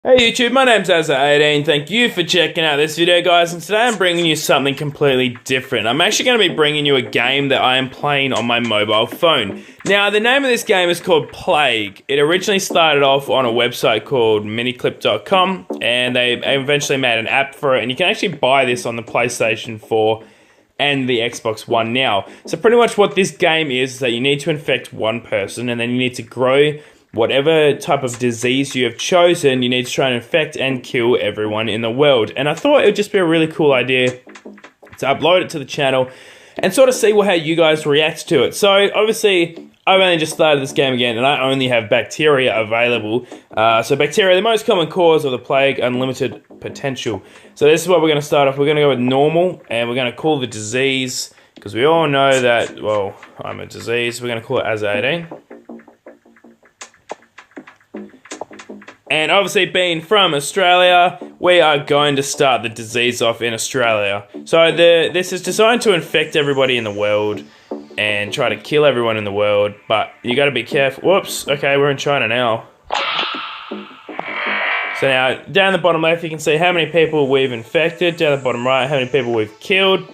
Hey YouTube, my name's Azza18. Thank you for checking out this video, guys, and today I'm bringing you something completely different. I'm actually going to be bringing you a game that I am playing on my mobile phone. Now, the name of this game is called Plague. It originally started off on a website called miniclips.com, and they eventually made an app for it, and you can actually buy this on the PlayStation 4 and the Xbox One now. So pretty much what this game is that you need to infect one person, and then you need to grow whatever type of disease you have chosen. You need to try and infect and kill everyone in the world. And I thought it would just be a really cool idea to upload it to the channel and sort of see how you guys react to it. So obviously, I've only just started this game again, and I only have bacteria available. So bacteria, the most common cause of the plague, unlimited potential. So this is what we're going to start off. We're going to go with normal, and we're going to call the disease, because we all know that, well, I'm a disease. We're going to call it Azza18. And obviously, being from Australia, we are going to start the disease off in Australia. So this is designed to infect everybody in the world and try to kill everyone in the world. But you got to be careful. Whoops. Okay, we're in China now. So now, down the bottom left, you can see how many people we've infected. Down the bottom right, how many people we've killed.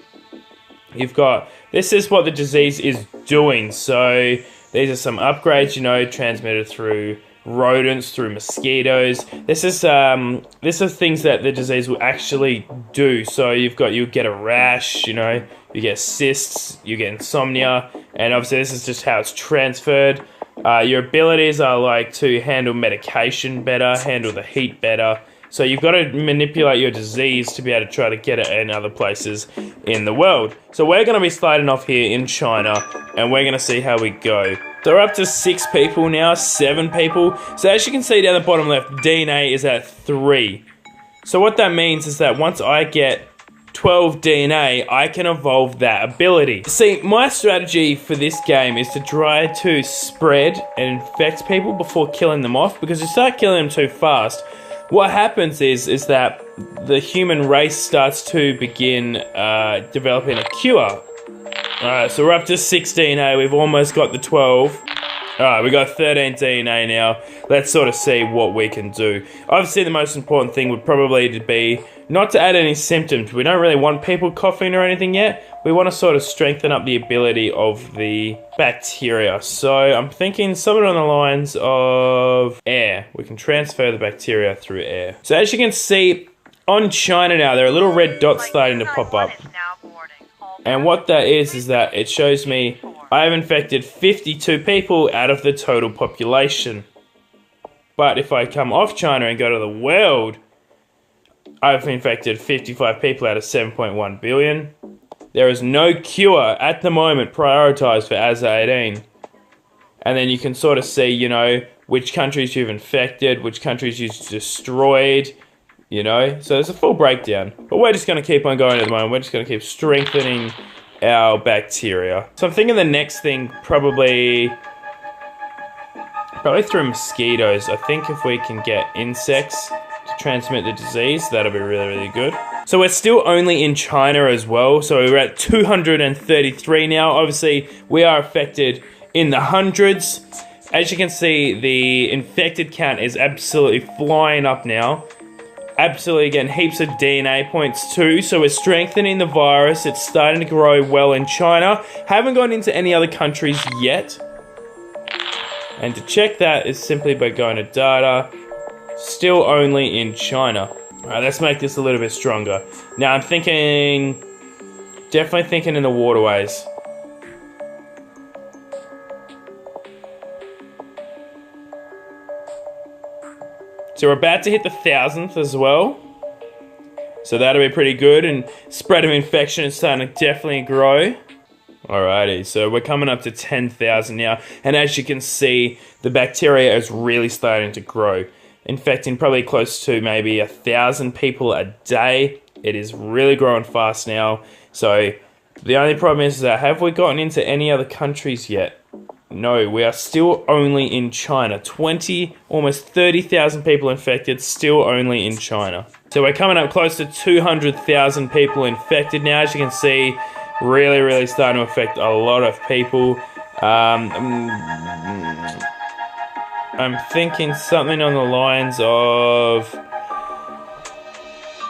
You've got, this is what the disease is doing. So these are some upgrades, you know, transmitted through rodents, through mosquitoes. This is things that the disease will actually do. So you get a rash, you know, you get cysts, you get insomnia, and obviously this is just how it's transferred. Your abilities are like to handle medication better, handle the heat better. So you've got to manipulate your disease to be able to try to get it in other places in the world. So we're going to be starting off here in China, and we're going to see how we go. So we're up to 6 people now, 7 people. So as you can see down the bottom left, DNA is at 3. So what that means is that once I get 12 DNA, I can evolve that ability. See, my strategy for this game is to try to spread and infect people before killing them off, because you start killing them too fast, what happens is that the human race starts to begin developing a cure. Alright, so we're up to 6 DNA, we've almost got the 12. Alright, we got 13 DNA now. Let's sort of see what we can do. Obviously, the most important thing would probably be not to add any symptoms. We don't really want people coughing or anything yet. We want to sort of strengthen up the ability of the bacteria. So I'm thinking something on the lines of air. We can transfer the bacteria through air. So as you can see, on China now, there are little red dots starting to pop up. And what that is that it shows me I have infected 52 people out of the total population. But if I come off China and go to the world, I've infected 55 people out of 7.1 billion. There is no cure at the moment prioritized for Azza18. And then you can sort of see, you know, which countries you've infected, which countries you've destroyed, you know. So there's a full breakdown. But we're just going to keep on going at the moment. We're just going to keep strengthening our bacteria. So I'm thinking the next thing probably through mosquitoes. I think if we can get insects to transmit the disease, that'll be really, really good. So we're still only in China as well. So we're at 233 now. Obviously, we are affected in the hundreds. As you can see, the infected count is absolutely flying up now. Absolutely getting heaps of DNA points too. So we're strengthening the virus. It's starting to grow well in China. Haven't gone into any other countries yet. And to check that is simply by going to data. Still only in China. Alright, let's make this a little bit stronger. Now I'm thinking, definitely thinking in the waterways. So we're about to hit the 1,000th as well. So that'll be pretty good, and spread of infection is starting to definitely grow. Alrighty, so we're coming up to 10,000 now, and as you can see, the bacteria is really starting to grow, infecting probably close to maybe 1,000 people a day. It is really growing fast now. So the only problem is that have we gotten into any other countries yet? No, we are still only in China. Almost 30,000 people infected, still only in China. So we're coming up close to 200,000 people infected now. As you can see, really, really starting to affect a lot of people. I'm thinking something on the lines of...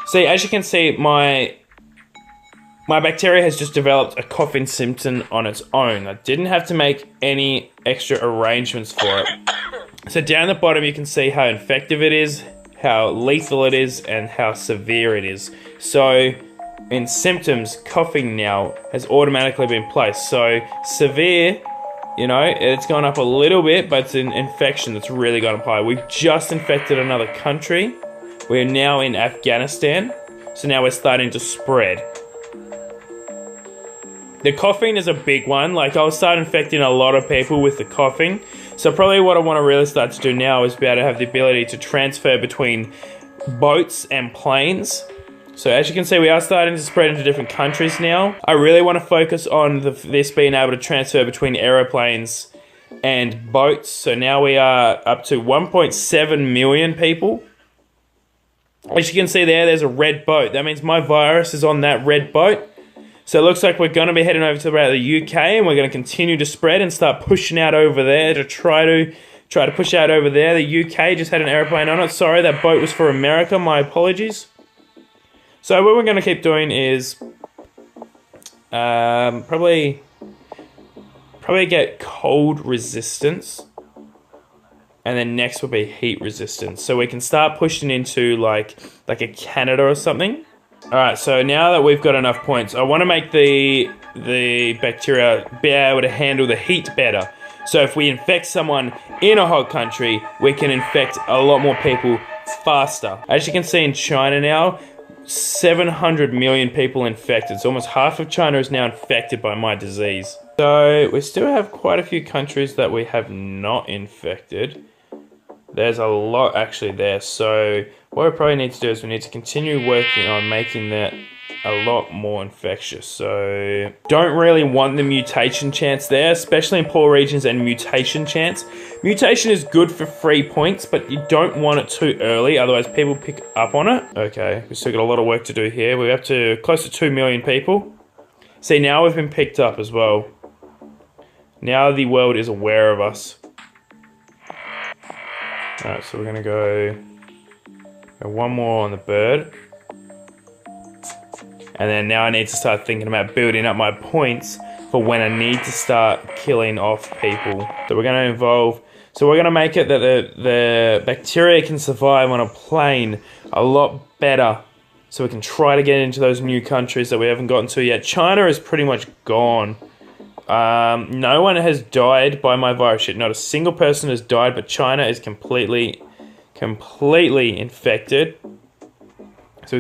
See, as you can see, my bacteria has just developed a coughing symptom on its own. I didn't have to make any extra arrangements for it. So down the bottom you can see how infective it is, how lethal it is, and how severe it is. So in symptoms, coughing now has automatically been placed. So severe, you know, it's gone up a little bit, but it's an infection that's really gone up high. We've just infected another country. We're now in Afghanistan. So now we're starting to spread. The coughing is a big one. Like, I'll start infecting a lot of people with the coughing. So probably what I want to really start to do now is be able to have the ability to transfer between boats and planes. So as you can see, we are starting to spread into different countries now. I really want to focus on this being able to transfer between aeroplanes and boats. So now we are up to 1.7 million people. As you can see there's a red boat. That means my virus is on that red boat. So it looks like we're going to be heading over to about the UK, and we're going to continue to spread and start pushing out over there to try to push out over there. The UK just had an airplane on it. Sorry, that boat was for America. My apologies. So what we're going to keep doing is probably get cold resistance. And then next will be heat resistance. So we can start pushing into like a Canada or something. Alright, so now that we've got enough points, I want to make the bacteria be able to handle the heat better. So if we infect someone in a hot country, we can infect a lot more people faster. As you can see in China now, 700 million people infected. So almost half of China is now infected by my disease. So we still have quite a few countries that we have not infected. There's a lot actually there. So what we probably need to do is we need to continue working on making that a lot more infectious. So don't really want the mutation chance there, especially in poor regions and mutation chance. Mutation is good for 3 points, but you don't want it too early, otherwise people pick up on it. Okay, we've still got a lot of work to do here. We're up to close to 2 million people. See, now we've been picked up as well. Now the world is aware of us. Alright, so we're gonna go one more on the bird. And then now I need to start thinking about building up my points for when I need to start killing off people. So we're gonna we're gonna make it that the bacteria can survive on a plane a lot better. So we can try to get into those new countries that we haven't gotten to yet. China is pretty much gone. No one has died by my virus yet. Not a single person has died, but China is completely infected. So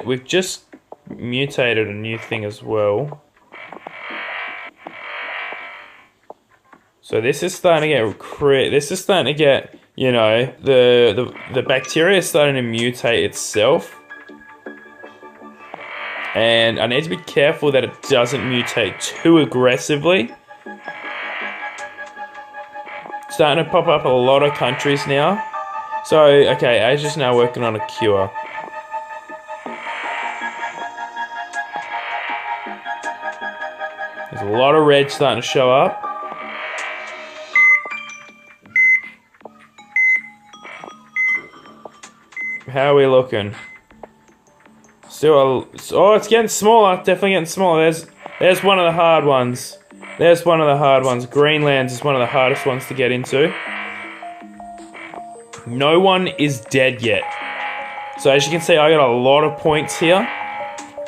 we've just mutated a new thing as well. So this is starting to get you know, the bacteria is starting to mutate itself. And I need to be careful that it doesn't mutate too aggressively. Starting to pop up a lot of countries now. So, okay, Asia's now working on a cure. There's a lot of red starting to show up. How are we looking? Still, oh, it's getting smaller. Definitely getting smaller. There's one of the hard ones. There's one of the hard ones. Greenland's is one of the hardest ones to get into. No one is dead yet. So as you can see, I got a lot of points here.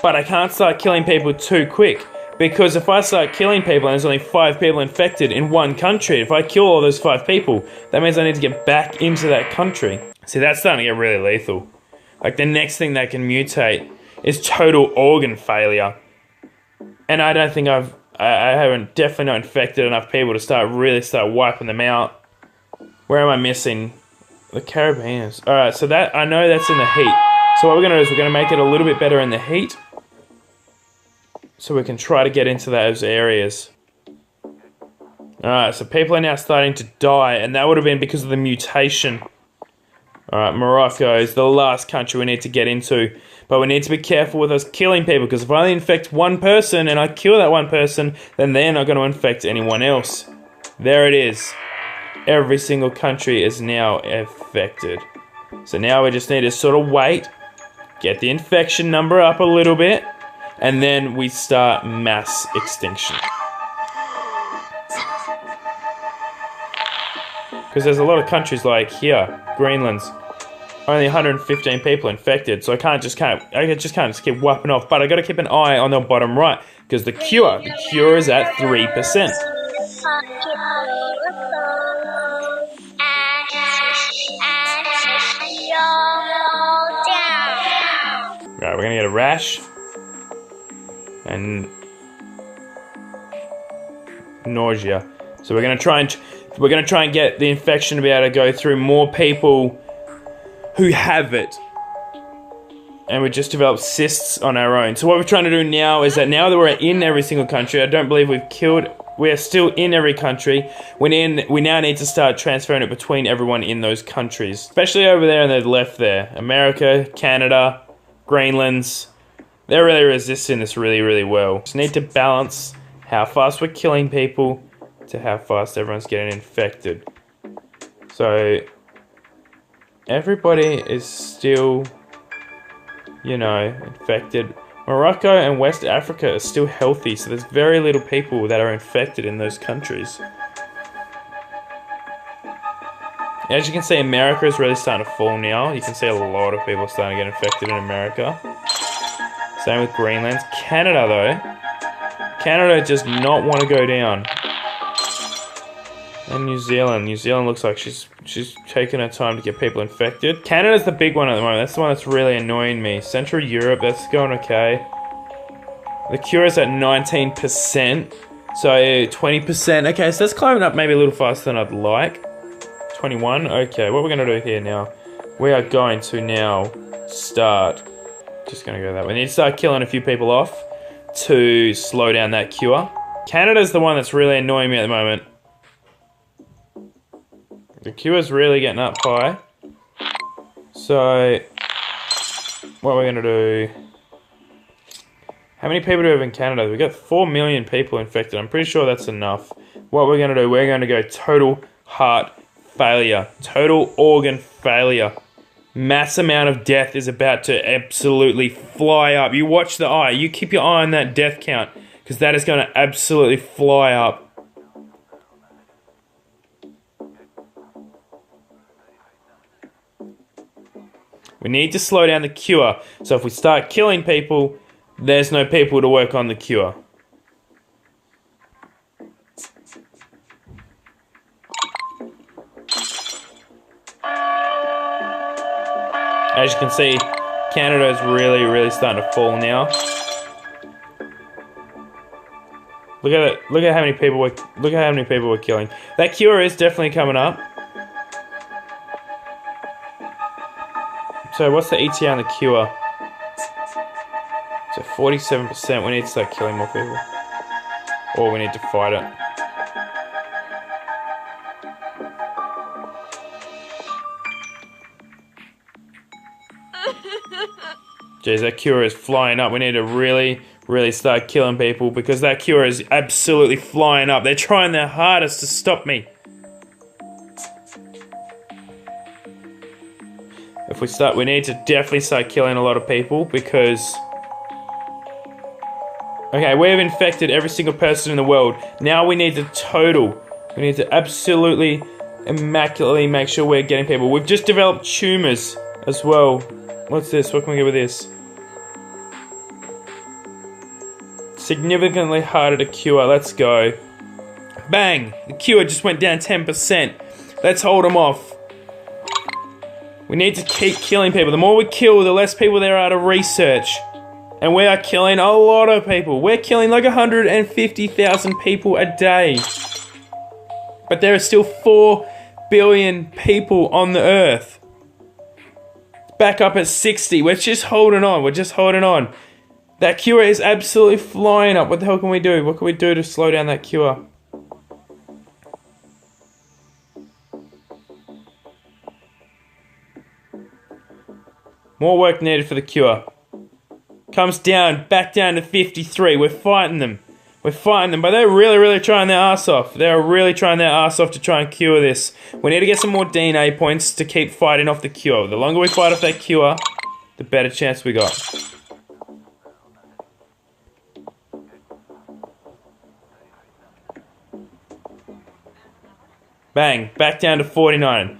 But I can't start killing people too quick. Because if I start killing people and there's only 5 people infected in one country, if I kill all those 5 people, that means I need to get back into that country. See, that's starting to get really lethal. Like, the next thing that can mutate is total organ failure. And I don't think I haven't definitely not infected enough people to really start wiping them out. Where am I missing? The Caribbeans. Alright, so that, I know that's in the heat. So what we're going to do is we're going to make it a little bit better in the heat. So we can try to get into those areas. Alright, so people are now starting to die, and that would have been because of the mutation. Alright, Morocco is the last country we need to get into. But we need to be careful with us killing people, because if I only infect one person and I kill that one person, then they're not going to infect anyone else. There it is. every single country is now affected. So now we just need to sort of wait, get the infection number up a little bit, and then we start mass extinction. Because there's a lot of countries like here, Greenland's only 115 people infected, so I just can't keep wiping off. But I got to keep an eye on the bottom right because the cure is at 3%. Right, we're gonna get a rash and nausea. So we're gonna try and get the infection to be able to go through more people who have it. And we just developed cysts on our own. So what we're trying to do now is that now that we're in every single country, I don't believe we're still in every country. We now need to start transferring it between everyone in those countries. Especially over there on the left there. America, Canada, Greenland's. They're really resisting this really, really well. Just need to balance how fast we're killing people to how fast everyone's getting infected. So everybody is still, you know, infected. Morocco and West Africa are still healthy, so there's very little people that are infected in those countries. As you can see, America is really starting to fall now. You can see a lot of people starting to get infected in America. Same with Greenland. Canada, though. Canada does not want to go down. And New Zealand. New Zealand looks like she's taking her time to get people infected. Canada's the big one at the moment. That's the one that's really annoying me. Central Europe, that's going okay. The cure is at 19%. So 20%. Okay, so that's climbing up maybe a little faster than I'd like. 21. Okay, what we're going to do here now. We are going to now start. Just going to go that way. We need to start killing a few people off to slow down that cure. Canada's the one that's really annoying me at the moment. The cure's really getting up high. So, what we're going to do... How many people do we have in Canada? We've got 4 million people infected. I'm pretty sure that's enough. What we're going to do, we're going to go total heart failure. Total organ failure. Mass amount of death is about to absolutely fly up. You watch the eye. You keep your eye on that death count, because that is going to absolutely fly up. We need to slow down the cure. So if we start killing people, there's no people to work on the cure. As you can see, Canada is really, really starting to fall now. Look at it. Look at how many people we're killing. That cure is definitely coming up. So what's the ETA on the cure? So 47%. We need to start killing more people. Or we need to fight it. Jeez, that cure is flying up. We need to really, really start killing people because that cure is absolutely flying up. They're trying their hardest to stop me. If we start, we need to definitely start killing a lot of people because... Okay, we have infected every single person in the world. Now we need to total. We need to absolutely, immaculately make sure we're getting people. We've just developed tumours as well. What's this? What can we get with this? Significantly harder to cure. Let's go. Bang! The cure just went down 10%. Let's hold them off. We need to keep killing people. The more we kill, the less people there are to research. And we are killing a lot of people. We're killing like 150,000 people a day. But there are still 4 billion people on the earth. Back up at 60. We're just holding on. We're just holding on. That cure is absolutely flying up. What the hell can we do? What can we do to slow down that cure? More work needed for the cure. Comes down, back down to 53. We're fighting them. We're fighting them, but they're really trying their ass off. They're really trying their ass off to try and cure this. We need to get some more DNA points to keep fighting off the cure. The longer we fight off that cure, the better chance we got. Bang, back down to 49.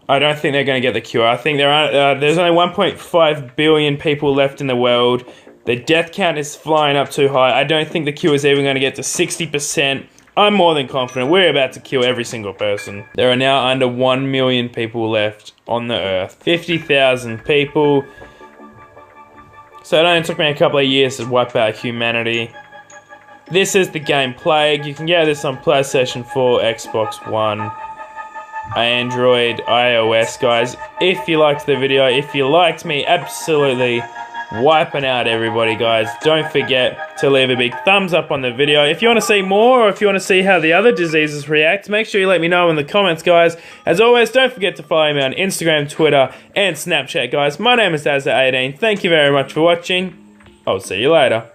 I don't think they're going to get the cure. I think there's only 1.5 billion people left in the world. The death count is flying up too high. I don't think the cure is even going to get to 60%. I'm more than confident we're about to kill every single person. There are now under 1 million people left on the earth. 50,000 people. So it only took me a couple of years to wipe out humanity. This is the game Plague. You can get this on PlayStation 4, Xbox One, Android, iOS, guys. If you liked the video, if you liked me absolutely wiping out everybody, guys, don't forget to leave a big thumbs up on the video. If you want to see more, or if you want to see how the other diseases react, make sure you let me know in the comments, guys. As always, don't forget to follow me on Instagram, Twitter, and Snapchat, guys. My name is Azza18. Thank you very much for watching. I'll see you later.